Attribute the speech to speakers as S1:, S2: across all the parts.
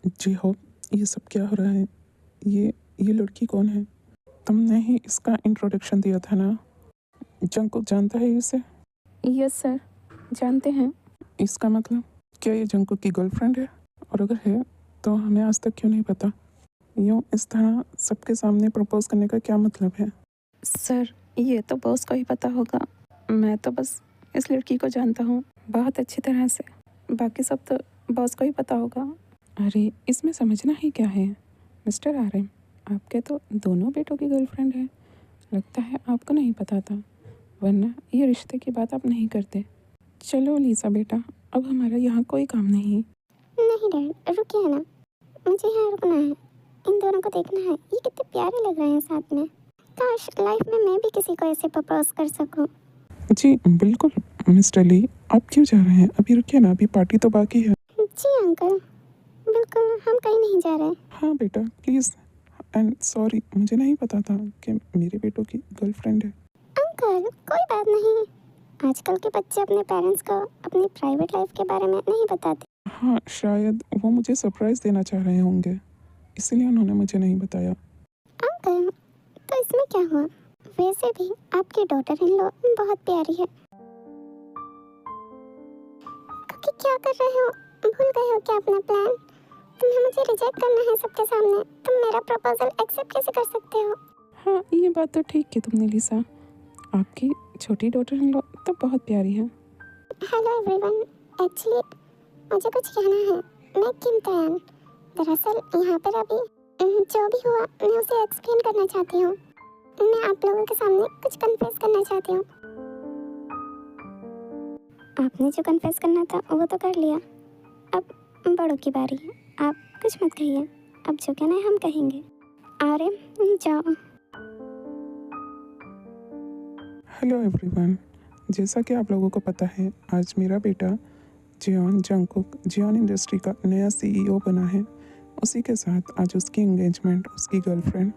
S1: जी हो, ये सब क्या हो रहा है? ये लड़की कौन है? तुमने ही इसका इंट्रोडक्शन दिया था ना? जंकुक जानता है इसे?
S2: यस सर, जानते हैं।
S1: इसका मतलब क्या ये जंकुक की गर्लफ्रेंड है? और अगर है तो हमें आज तक क्यों नहीं पता? यूँ इस तरह सबके सामने प्रपोज करने का क्या मतलब है?
S2: सर, ये तो बॉस को ही पता होगा। मैं तो बस इस लड़की को जानता हूँ बहुत अच्छी तरह से। बाकी सब तो बॉस को ही पता होगा। अरे, इसमें समझना ही क्या है? मिस्टर आर्यन, आपके तो दोनों बेटों की गर्लफ्रेंड है। लगता है आपको नहीं पता था, वरना ये रिश्ते की बात आप नहीं करते। चलो लीसा बेटा, अब हमारा यहाँ कोई काम नहीं।
S3: नहीं डैड, रुकिए ना, मुझे यहाँ रुकना है। इन दोनों को देखना है, ये कितने प्यारे लग रहे हैं साथ में। काश लाइफ में मैं भी किसी को ऐसे प्रपोज कर सकूं।
S1: जी बिल्कुल मिस्टर ली, आप क्यों जा रहे हैं? अभी रुकिए ना, अभी पार्टी तो बाकी है।
S3: जी अंकल, बिल्कुल हम कहीं नहीं जा रहे।
S1: हाँ बेटा प्लीज़। एंड सॉरी, मुझे नहीं पता था कि मेरे बेटों की गर्लफ्रेंड है।
S3: अंकल कोई बात नहीं, आजकल के बच्चे अपने पेरेंट्स को अपनी प्राइवेट लाइफ के बारे में नहीं बताते।
S1: हाँ, शायद वो मुझे सरप्राइज़ देना चाह रहे होंगे, इसलिए उन्होंने मुझे नहीं बताया।
S3: अंकल तो इसमें क्या हुआ? वैसे भी आपकी डॉटर इन लॉ बहुत प्यारी है। कि क्या कर रहे हो? भूल गए हो क्या अपना प्लान? तुम्हें मुझे रिजेक्ट करना है सबके सामने। तुम मेरा प्रपोजल एक्सेप्ट कैसे कर सकते हो?
S2: हाँ, ये बात तो ठीक की तुमने लीसा। आपकी छोटी डॉटर इन लॉ तो बहुत प्यारी है।
S3: हेलो एवरीवन, एक्चुअली मुझे कुछ कहना है। मैं किम तयन, दरअसल यहाँ पर अभी जो भी हुआ मैं उसे एक्सप्लेन करना चाहती हूँ। मैं आप लोगों के सामने कुछ कन्फेस करना चाहती हूँ। आपने जो कन्फेस करना था वो तो कर लिया, अब बड़ों की बारी है। आप कुछ मत कहिए, अब जो कहना है हम कहेंगे। अरे जाओ।
S1: हेलो एवरीवन, जैसा कि आप लोगों को पता है, आज मेरा बेटा जियोन जंगकुक जियोन इंडस्ट्री का नया सीईओ बना है। उसी के साथ आज उसकी एंगेजमेंट उसकी गर्लफ्रेंड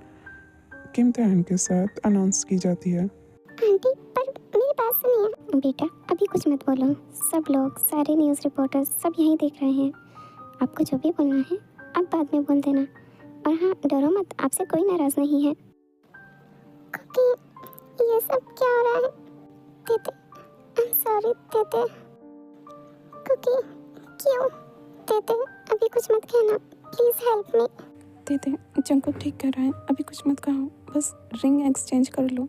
S1: किम तयन के साथ अनाउंस की जाती है।
S3: आंटी पर मेरी बात सुनिए। बेटा अभी कुछ मत बोलो, सब लोग सारे न्यूज़ रिपोर्टर्स सब यही देख रहे हैं। आपको जो भी बोलना है आप बाद में बोल देना। और हाँ डरो मत, आपसे कोई नाराज़ नहीं है। क्योंकि ये सब क्या हो रहा है? तेते, आई एम सॉरी तेते। क्योंकि क्यों? तेते अभी कुछ मत कहना, प्लीज़ हेल्प मी।
S2: दीदी, जंकुक ठीक कर रहा है, अभी कुछ मत कहो, बस रिंग एक्सचेंज कर लो।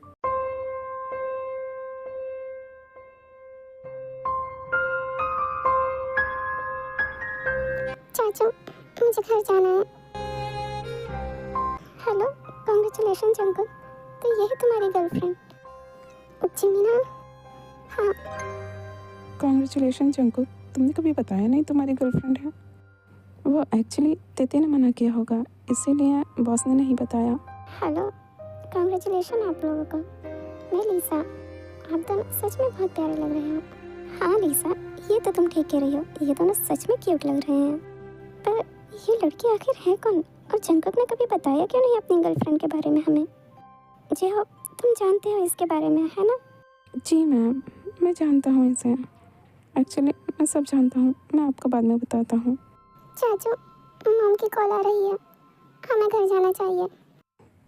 S3: चाचू मुझे घर जाना है। हेलो, कॉन्ग्रेचुलेशन जंकुक, तो यही तुम्हारी गर्लफ्रेंड जिमिना? हाँ।
S2: कॉन्ग्रेचुलेशन जंकुक, तुमने कभी बताया नहीं तुम्हारी गर्लफ्रेंड है। वो एक्चुअली तेते ने मना किया होगा, इसीलिए बॉस ने नहीं बताया।
S3: हेलो, कॉन्ग्रेचुलेशन आप लोगों को। मैं लीसा, आप दोनों सच में बहुत प्यारे लग रहे हो। हाँ लीसा, ये तो तुम ठीक कह रही हो, ये दोनों सच में क्यूट लग रहे हैं। पर ये लड़की आखिर है कौन? और जंकुक ने कभी बताया क्यों नहीं अपनी गर्लफ्रेंड के बारे में हमें? जी हो, तुम जानते हो इसके बारे में है ना?
S2: जी मैम, मैं जानता हूँ इसे। एक्चुअली मैं सब जानता हूँ, मैं आपको बाद में बताता हूँ।
S3: चाचू, मॉम की कॉल आ रही है, हमें घर जाना चाहिए।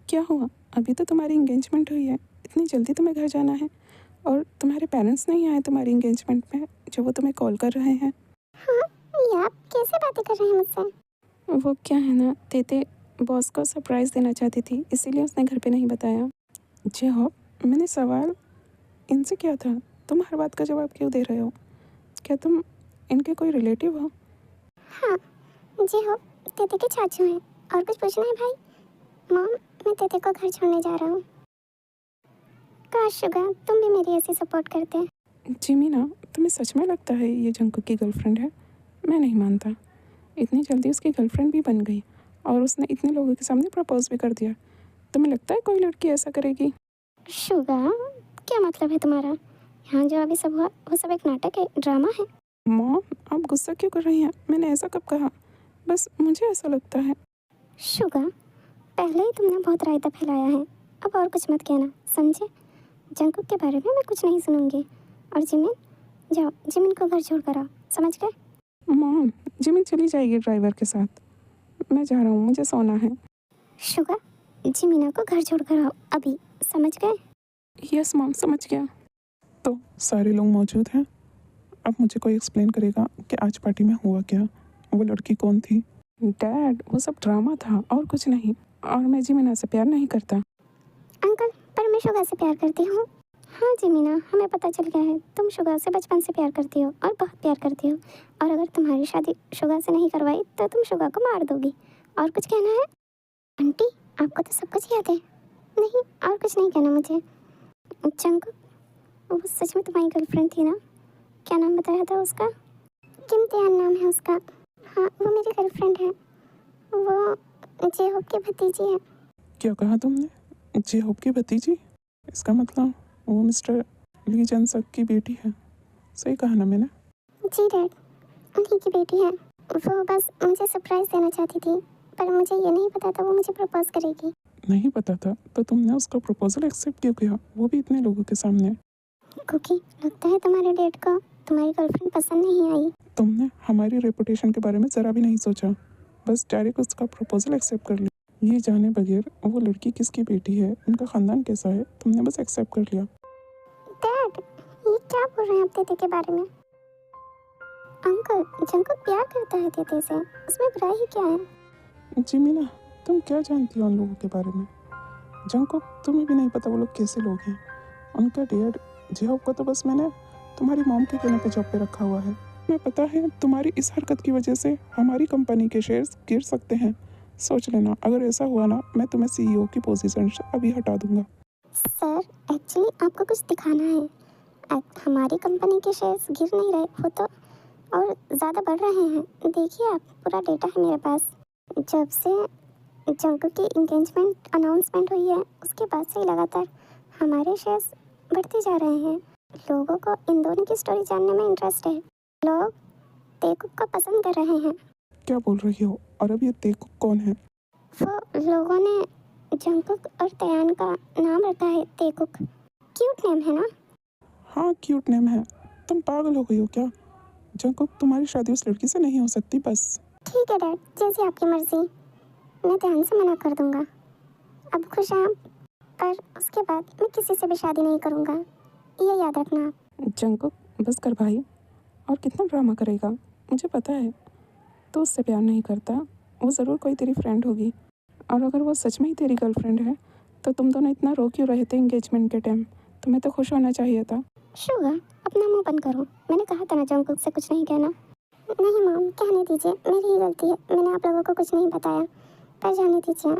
S2: क्या हुआ? अभी तो तुम्हारी इंगेजमेंट हुई है, इतनी जल्दी तुम्हें घर जाना है? और तुम्हारे पेरेंट्स नहीं आए तुम्हारी इंगेजमेंट में, जो वो तुम्हें कॉल कर रहे हैं?
S3: हाँ, ये आप कैसे बातें कर रहे हैं मुझसे?
S2: वो क्या है ना, तेते बॉस को सरप्राइज़ देना चाहती थी, इसीलिए उसने घर पे नहीं बताया। जी हो, मैंने सवाल इनसे किया था, तुम हर बात का जवाब क्यों दे रहे हो? क्या तुम इनके कोई रिलेटिव हो?
S3: हाँ जी हो, तेते के चाचू हैं। और कुछ पूछना है भाई? मॉम, मैं तेते को घर छोड़ने जा रहा हूँ। काश शुगा तुम भी मेरी ऐसी सपोर्ट करते।
S2: जिमीना, तुम्हें सच में लगता है ये जंकुक की गर्लफ्रेंड है? मैं नहीं मानता, इतनी जल्दी उसकी गर्लफ्रेंड भी बन गई और उसने इतने लोगों के सामने प्रपोज भी कर दिया। तुम्हें लगता है कोई लड़की ऐसा करेगी?
S3: शुगा, क्या मतलब है तुम्हारा? यहाँ जो अभी सब हुआ वो सब एक नाटक है, ड्रामा है।
S2: मॉम, आप गुस्सा क्यों कर रही हैं? मैंने ऐसा कब कहा? बस मुझे ऐसा लगता है।
S3: शुगा, पहले ही तुमने बहुत रायता फैलाया है, अब और कुछ मत कहना, समझे? जंकुक के बारे में मैं कुछ नहीं सुनूंगी। और जिमिन, जाओ जिमिन को घर छोड़ कर आओ, समझ गए?
S2: मॉम, जिमिन चली जाएगी ड्राइवर के साथ। मैं जा रहा हूँ, मुझे सोना है।
S3: शुगर, जिमीना को घर छोड़ कर आओ अभी, समझ गए?
S2: यस मॉम, समझ गया।
S1: तो सारे लोग मौजूद हैं। अब मुझे कोई एक्सप्लेन करेगा कि आज पार्टी में हुआ क्या, वो लड़की कौन थी?
S2: डैड, वो सब ड्रामा था और कुछ नहीं, और मैं जिमीना से प्यार नहीं करता।
S3: अंकल, पर मैं शुगर से प्यार करती हूँ। हाँ जिमीना, हमें पता चल गया है तुम शुगर से बचपन से प्यार करती हो और बहुत प्यार करती हो, और अगर तुम्हारी शादी शुगर से नहीं करवाई तो तुम शुगर को मार दोगी। और कुछ कहना है? आंटी, आपको तो सब कुछ याद है। नहीं, और कुछ नहीं कहना मुझे। जंकुक, वो सच में तुम्हारी गर्लफ्रेंड थी ना? क्या नाम बताया था उसका? किम त्यान नाम है उसका। हाँ, वो मेरी गर्लफ्रेंड है। वो जेहोब की भतीजी है।
S1: क्या कहा तुमने? जेहोब की भतीजी? इसका मतलब वो मिस्टर ली जन-सक की बेटी है। सही कहा ना मैंने?
S3: जी डैड, उन्हीं की बेटी है। वो बस मुझे सरप्राइज देना चाहती थी, पर मुझे ये नहीं पता था वो मुझे प्रपोज करेगी।
S1: नहीं पता था तो तुमने उसका प्रपोजल एक्सेप्ट क्यों किया, वो भी इतने लोगों के सामने?
S3: क्योंकि लगता है तुम्हारे डैड को तुम्हारी गर्लफ्रेंड पसंद नहीं आई।
S1: तुमने हमारी रेपुटेशन के बारे में ज़रा भी नहीं सोचा, बस डायरेक्ट उसका प्रपोजल एक्सेप्ट कर लिया, ये जाने बगैर वो लड़की किसकी बेटी है, उनका ख़ानदान कैसा है, तुमने बस एक्सेप्ट कर लिया।
S3: डैड, ये क्या बोल रहे हैं आप तेते के बारे में? अंकल, जंकुक प्यार करता है तेते से, उसमें बुराई ही क्या है?
S1: जिमीना, तुम क्या जानती हो उन लोगों के बारे में? जंकुक, तुम्हें भी नहीं पता वो लोग कैसे लोग हैं। उनका डैड जेहोब को तो बस मैंने तुम्हारी मॉम के कहने पे जॉब पे रखा हुआ है। तुम्हें पता है तुम्हारी इस हरकत की वजह से हमारी कंपनी के शेयर्स गिर सकते हैं। सोच लेना, अगर ऐसा हुआ ना, मैं तुम्हें सीईओ की पोजीशन से अभी हटा दूंगा।
S3: सर, एक्चुअली आपको कुछ दिखाना है। हमारी कंपनी के शेयर्स गिर नहीं रहे, वो तो और ज़्यादा बढ़ रहे हैं। देखिए आप, पूरा डेटा है मेरे पास। जब से जंकुक की इंगेजमेंट अनाउंसमेंट हुई है, उसके बाद से ही लगातार हमारे शेयर्स बढ़ते जा रहे हैं। लोगों को इन दोनों की स्टोरी जानने में इंटरेस्ट है। लोग तेकुक को पसंद कर रहे हैं।
S1: क्या बोल रही हो? और अब ये तेकुक कौन है?
S3: वो लोगों ने जंकुक और तयान का नाम रखा है तेकुक। क्यूट नेम है ना?
S1: हाँ, क्यूट नेम है। तुम पागल हो गई हो क्या? जंकुक, तुम्हारी शादी उस लड़की से नहीं हो सकती बस।
S3: ठीक है डैड, जैसी आपकी मर्जी। मैं ध्यान से मना कर दूंगा। अब खुश हैं आप? पर उसके बाद मैं किसी से भी शादी नहीं करूंगा, ये याद रखना आप।
S2: जंकुक, बस कर भाई, और कितना ड्रामा करेगा? मुझे पता है तो उससे प्यार नहीं करता, वो ज़रूर कोई तेरी फ्रेंड होगी, और अगर वो सच में ही तेरी गर्लफ्रेंड है तो तुम दोनों इतना रो क्यों रहे थे इंगेजमेंट के टाइम? तुम्हें तो खुश होना चाहिए था।
S3: शुगर, अपना मुंह बंद करो। मैंने कहा था ना जंकुक से कुछ नहीं कहना। नहीं मॉम, कहने दीजिए, मेरी ही गलती है, मैंने आप लोगों को कुछ नहीं बताया। पर जाने दीजिए,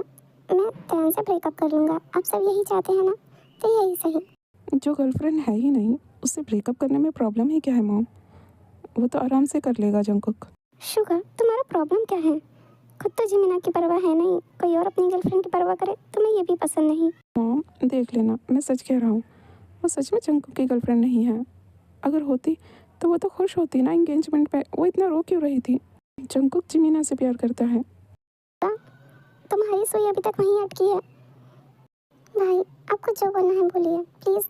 S3: मैं तयान से ब्रेकअप कर लूँगा। आप सब यही चाहते हैं ना, तो यही सही।
S2: जो गर्लफ्रेंड है ही नहीं, उससे ब्रेकअप करने में प्रॉब्लम ही क्या है मॉम? वो तो आराम से कर लेगा जंकुक।
S3: शुगर, तुम्हारा प्रॉब्लम क्या है? खुद तो जिमीना की परवाह है नहीं, कोई और अपनी गर्लफ्रेंड की परवाह करे, तुम्हें ये भी पसंद नहीं।
S2: मॉम, देख लेना, मैं सच कह रहा हूँ, वो सच में जंकुक की गर्लफ्रेंड नहीं है। अगर होती तो वो तो खुश होती ना इंगेजमेंट पे, वो इतना रो क्यों रही थी? जंकुक जिमीना से प्यार करता है।
S3: तुम्हारी सुई अभी तक वहीं अटकी है। भाई, आपको जो बोलना है बोलिए, प्लीज़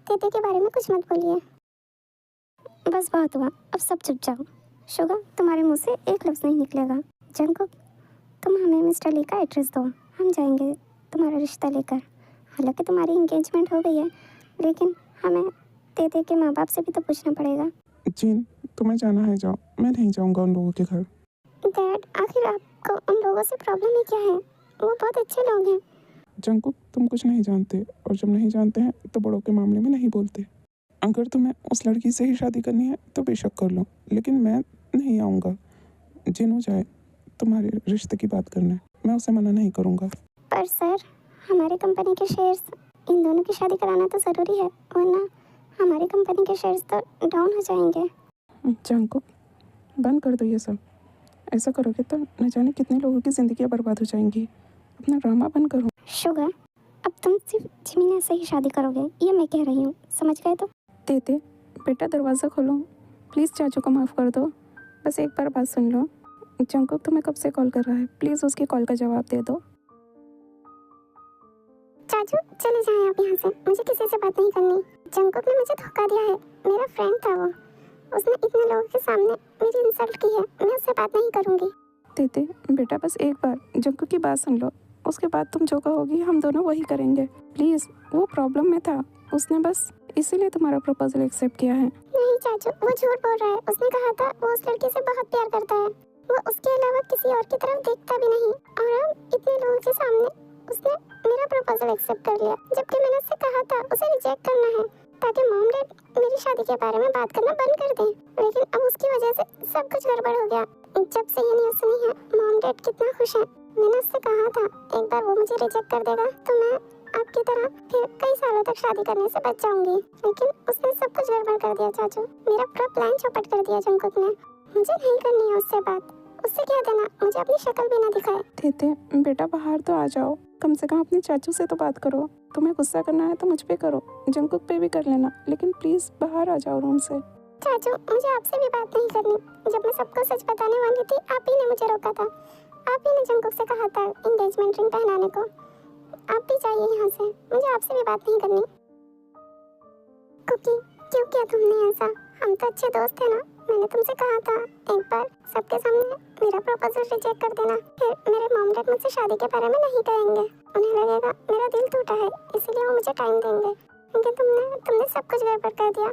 S3: तेते के बारे में कुछ मत बोलिए। बस बहुत हुआ, अब सब चुप जाओ। शुगर, तुम्हारे मुंह से एक लफ्ज़ नहीं निकलेगा। जंकुक, तुम हमें मिस्टर ली का एड्रेस दो, हम जाएंगे तुम्हारा रिश्ता लेकर। हालांकि तुम्हारी इंगेजमेंट हो गई है, लेकिन हमें तेते के माँ बाप से भी तो पूछना पड़ेगा।
S1: जीन, तुम्हें जाना है जाओ, मैं नहीं जाऊंगा उन लोगों के घर।
S3: डैड, आखिर आपको उन लोगों से प्रॉब्लम ही क्या है? वो बहुत अच्छे लोग हैं।
S1: जंकुक, तुम कुछ नहीं जानते, और जब नहीं जानते हैं तो बड़ों के मामले में नहीं बोलते। अगर तुम्हें उस लड़की से ही शादी करनी है तो बेशक कर लो, लेकिन मैं नहीं आऊँगा। जिन हो जाए, तुम्हारे रिश्ते की बात करना है, मैं उसे मना नहीं करूँगा।
S3: पर सर, हमारी कंपनी के शेयर्स, इन दोनों की शादी कराना तो ज़रूरी है, वरना हमारी कंपनी के शेयर्स तो डाउन हो जाएंगे।
S2: जंकुक, बंद कर दो ये सब। ऐसा करोगे तो न जाने कितने लोगों की ज़िंदगियाँ बर्बाद हो जाएंगी। अपना ड्रामा बंद करो।
S3: शुगर, अब तुम सिर्फ जिमीना से ही शादी करोगे, ये मैं कह रही हूँ, समझ गए? तो
S2: तेते, बेटा दरवाज़ा खोलो प्लीज़, चाचू को माफ़ कर दो। बस एक बार बात सुन लो। जंकुक तुम्हें कब से कॉल कर रहा है, प्लीज़ उसकी कॉल का जवाब दे दो।
S3: चाचू, चले जाएं आप यहाँ से, मुझे किसी से बात नहीं करनी। जंकुक ने मुझे धोखा दिया है, मेरा फ्रेंड था वो। उसने इतने लोगों के सामने मेरी इंसल्ट की है, मैं उससे बात नहीं करूँगी।
S2: तेते बेटा बस एक बार जंकू की बात सुन लो, उसके बाद तुम जो कहोगी हम दोनों वही करेंगे। प्लीज, वो प्रॉब्लम में था, उसने बस इसीलिए तुम्हारा प्रपोजल एक्सेप्ट किया है।
S3: नहीं चाचू, वो झूठ बोल रहा है। उसने कहा था वो उस लड़के से बहुत प्यार करता है, वो उसके अलावा किसी और की तरफ देखता भी नहीं। और अब इतने लोगों के सामने उसने मेरा प्रपोजल एक्सेप्ट कर लिया, जबकि मैंने उससे कहा था उसे रिजेक्ट करना है ताकि मॉम डैड मेरी शादी के बारे में बात करना बंद कर दें। लेकिन अब उसकी वजह से सब कुछ गड़बड़ हो गया। जब से ये न्यूज़ सुनी है, मॉम डैड कितना खुश है। मैंने उससे कहा था एक बार वो मुझे रिजेक्ट कर देगा तो मैं आपकी तरह फिर कई सालों तक शादी करने से बच जाऊंगी, लेकिन उसने सब कुछ गड़बड़ कर दिया चाचू। मेरा पूरा प्लान चौपट कर दिया जंकुक ने। मुझे नहीं करनी है उससे बात। उससे कह देना मुझे अपनी शक्ल भी ना दिखाए।
S2: तेते बेटा बाहर तो आ जाओ, कम से कम अपने चाचू से तो बात करो। तुम्हें गुस्सा करना है तो मुझ पे करो, जंकुक पे भी कर लेना, लेकिन प्लीज बाहर आ जाओ रूम से।
S3: चाचू, मुझे आपसे भी बात नहीं करनी। जब मैं सबको सच बताने वाली थी, आप ही ने मुझे रोका था। आप ही ने जंकुक से कहा था एंगेजमेंट रिंग पहनाने को। आप भी जाइए यहाँ से, मुझे आपसे भी बात नहीं करनी। कुकी, क्यों किया तुमने ऐसा? हम तो अच्छे दोस्त थे ना। मैंने तुमसे कहा था एक बार सबके सामने मेरा प्रपोजल रिजेक्ट कर देना, फिर मेरे मॉम डैड मुझसे शादी के बारे में नहीं कहेंगे। उन्हें लगेगा मेरा दिल टूटा है, इसीलिए वो मुझे टाइम देंगे। लेकिन तुमने सब कुछ गड़बड़ कर दिया।